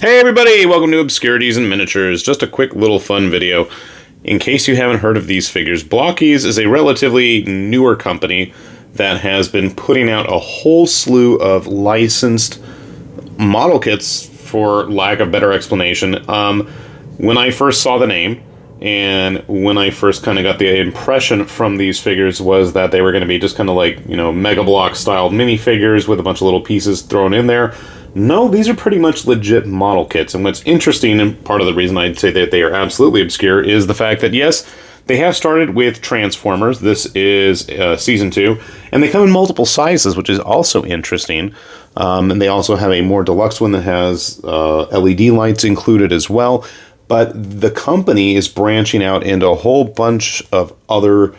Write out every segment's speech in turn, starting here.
Hey everybody, welcome to Obscurities and Miniatures. Just a quick little fun video. In case you haven't heard of these figures, Blokees is a relatively newer company that has been putting out a whole slew of licensed model kits, for lack of better explanation. When I first saw the name, and when I first kind of got the impression from these figures was that they were going to be just kind of like, you know, Mega Bloks style minifigures with a bunch of little pieces thrown in there. No, these are pretty much legit model kits, and what's interesting, and part of the reason I'd say that they are absolutely obscure, is the fact that, yes, they have started with Transformers. This is Season 2, and they come in multiple sizes, which is also interesting. And they also have a more deluxe one that has LED lights included as well. But the company is branching out into a whole bunch of other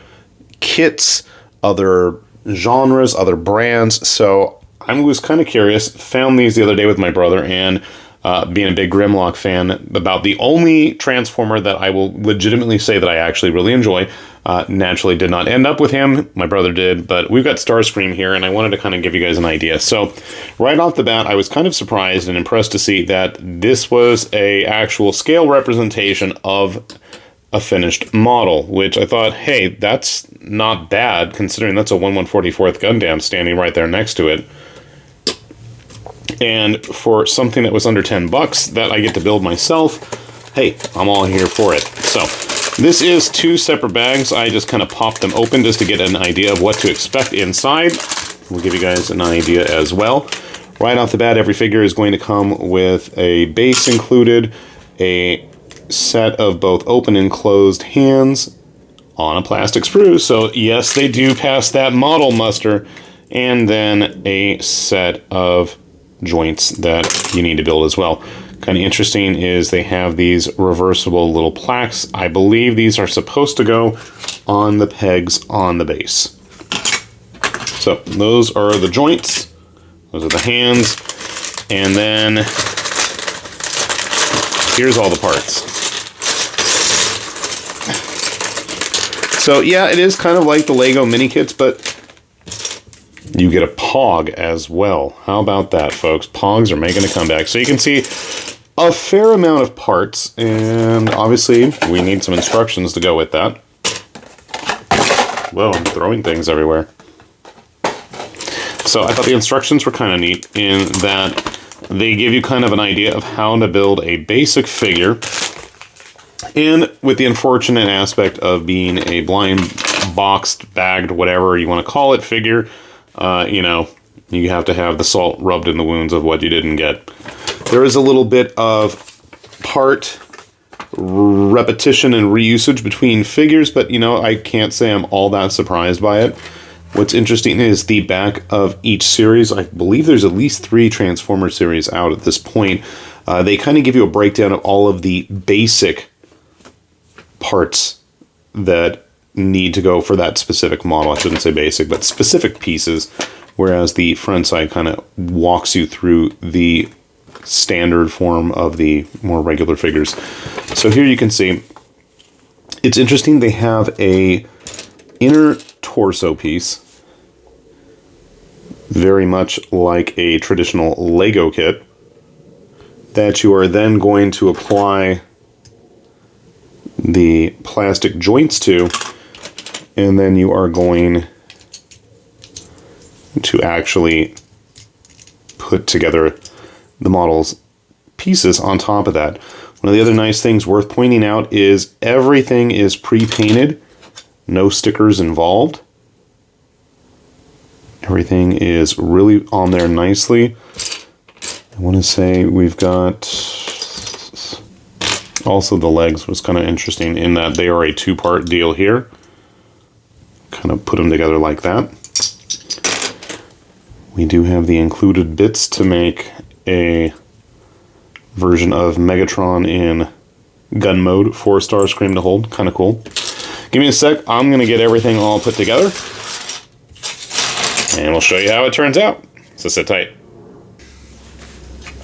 kits, other genres, other brands, so I was kind of curious, found these the other day with my brother, and being a big Grimlock fan, about the only Transformer that I will legitimately say that I actually really enjoy. Naturally did not end up with him, my brother did, but we've got Starscream here, and I wanted to kind of give you guys an idea. So, right off the bat, I was kind of surprised and impressed to see that this was a actual scale representation of a finished model, which I thought, hey, that's not bad, considering that's a 1/144th Gundam standing right there next to it. And for something that was under 10 bucks that I get to build myself, hey, I'm all here for it. So, this is two separate bags. I just kind of popped them open just to get an idea of what to expect inside. We'll give you guys an idea as well. Right off the bat, every figure is going to come with a base included, a set of both open and closed hands on a plastic sprue. So, yes, they do pass that model muster. And then a set of joints that you need to build as well. Kind of interesting is they have these reversible little plaques. I believe these are supposed to go on the pegs on the base. So those are the joints, those are the hands, and then here's all the parts. So yeah, it is kind of like the Lego mini kits, but you get a Pog as well. How about that, folks? Pogs are making a comeback. So you can see a fair amount of parts, and obviously we need some instructions to go with that. Whoa, I'm throwing things everywhere. So I thought the instructions were kind of neat in that they give you kind of an idea of how to build a basic figure, and with the unfortunate aspect of being a blind, boxed, bagged, whatever you want to call it, figure, you know, you have to have the salt rubbed in the wounds of what you didn't get. There is a little bit of part repetition and reusage between figures, but, you know, I can't say I'm all that surprised by it. What's interesting is the back of each series. I believe there's at least 3 Transformer series out at this point. They kind of give you a breakdown of all of the basic parts that need to go for that specific model. I shouldn't say basic, but specific pieces, whereas the front side kind of walks you through the standard form of the more regular figures. So here you can see, it's interesting, they have a inner torso piece, very much like a traditional Lego kit, that you are then going to apply the plastic joints to, and then you are going to actually put together the model's pieces on top of that. One of the other nice things worth pointing out is everything is pre-painted, no stickers involved. Everything is really on there nicely. I want to say we've got also the legs was kind of interesting in that they are a 2-part deal here. Kind of put them together like that. We do have the included bits to make a version of Megatron in gun mode for Starscream to hold. Kind of cool. Give me a sec. I'm going to get everything all put together, and we'll show you how it turns out. So sit tight.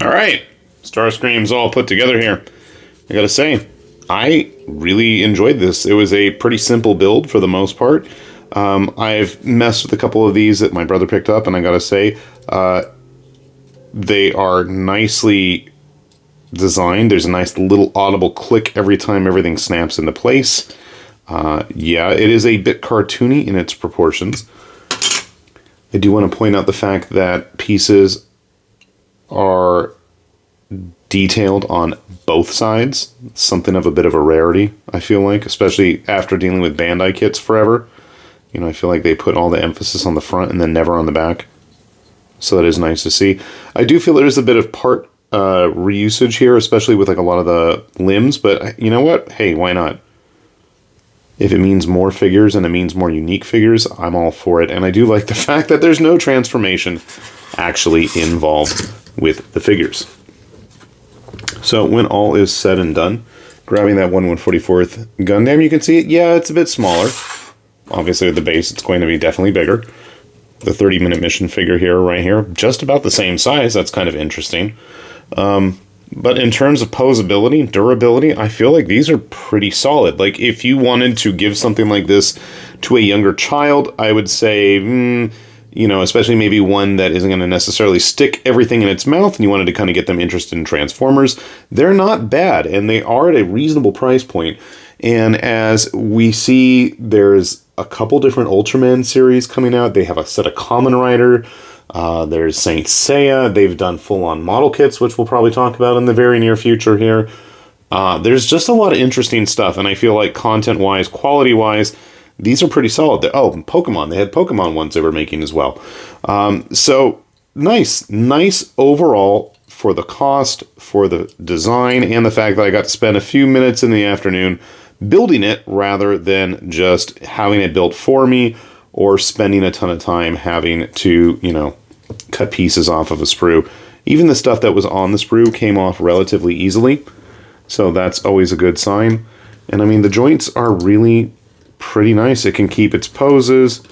Alright, Starscream's all put together here. I gotta say, I really enjoyed this. It was a pretty simple build for the most part. I've messed with a couple of these that my brother picked up, and I gotta say, they are nicely design. There's a nice little audible click every time everything snaps into place. Yeah, it is a bit cartoony in its proportions. I do want to point out the fact that pieces are detailed on both sides. Something of a bit of a rarity, I feel like, especially after dealing with Bandai kits forever. You know, I feel like they put all the emphasis on the front and then never on the back. So that is nice to see. I do feel there is a bit of part reusage here, especially with like a lot of the limbs, but you know what? Hey, why not? If it means more figures and it means more unique figures, I'm all for it. And I do like the fact that there's no transformation actually involved with the figures. So when all is said and done, grabbing that 1/144th Gundam, you can see it. Yeah, it's a bit smaller. Obviously, with the base, it's going to be definitely bigger. The 30-minute mission figure here, right here, just about the same size. That's kind of interesting. But in terms of posability, durability, I feel like these are pretty solid. Like, if you wanted to give something like this to a younger child, I would say, you know, especially maybe one that isn't going to necessarily stick everything in its mouth, and you wanted to kind of get them interested in Transformers, they're not bad, and they are at a reasonable price point. And as we see, there's a couple different Ultraman series coming out. They have a set of Kamen Rider. There's Saint Seiya. They've done full-on model kits, which we'll probably talk about in the very near future here. There's just a lot of interesting stuff, and I feel like content-wise, quality-wise, these are pretty solid. Oh, Pokemon. They had Pokemon ones they were making as well. So, nice overall for the cost, for the design, and the fact that I got to spend a few minutes in the afternoon building it rather than just having it built for me or spending a ton of time having to, you know, cut pieces off of a sprue. Even the stuff that was on the sprue came off relatively easily, so that's always a good sign. And I mean, the joints are really pretty nice. It can keep its poses,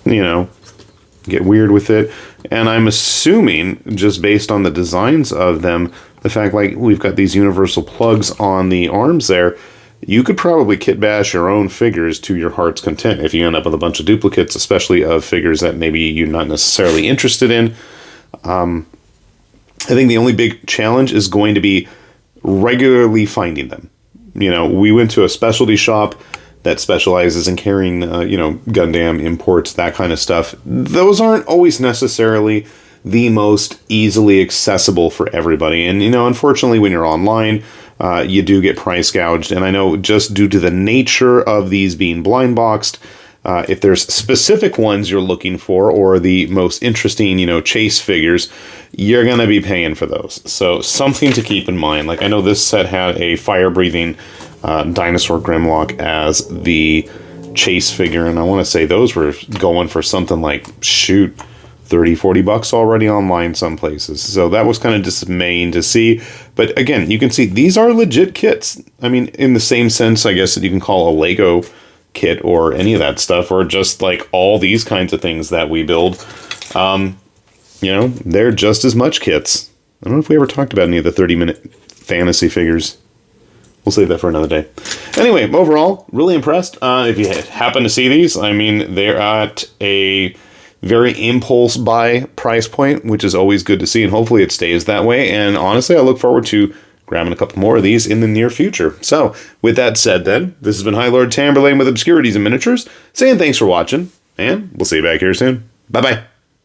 you know, get weird with it. And I'm assuming, just based on the designs of them, the fact like we've got these universal plugs on the arms there, you could probably kit bash your own figures to your heart's content if you end up with a bunch of duplicates, especially of figures that maybe you're not necessarily interested in. I think the only big challenge is going to be regularly finding them. You know, we went to a specialty shop that specializes in carrying, you know, Gundam imports, that kind of stuff. Those aren't always necessarily the most easily accessible for everybody. And, you know, unfortunately, when you're online, you do get price gouged. And I know just due to the nature of these being blind boxed, if there's specific ones you're looking for or the most interesting, you know, chase figures, you're going to be paying for those. So something to keep in mind. Like, I know this set had a fire-breathing dinosaur Grimlock as the chase figure, and I want to say those were going for something like, shoot, $30-40 already online some places. So that was kind of dismaying to see. But again, you can see these are legit kits. I mean, in the same sense, I guess, that you can call a Lego kit or any of that stuff, or just like all these kinds of things that we build. You know, they're just as much kits. I don't know if we ever talked about any of the 30-minute fantasy figures. We'll save that for another day. Anyway, overall, really impressed. If you happen to see these, I mean, they're at a very impulse buy price point, which is always good to see, and hopefully it stays that way. And honestly, I look forward to grabbing a couple more of these in the near future. So, with that said then, this has been High Lord Tamberlane with Obscurities and Miniatures, saying thanks for watching, and we'll see you back here soon. Bye-bye.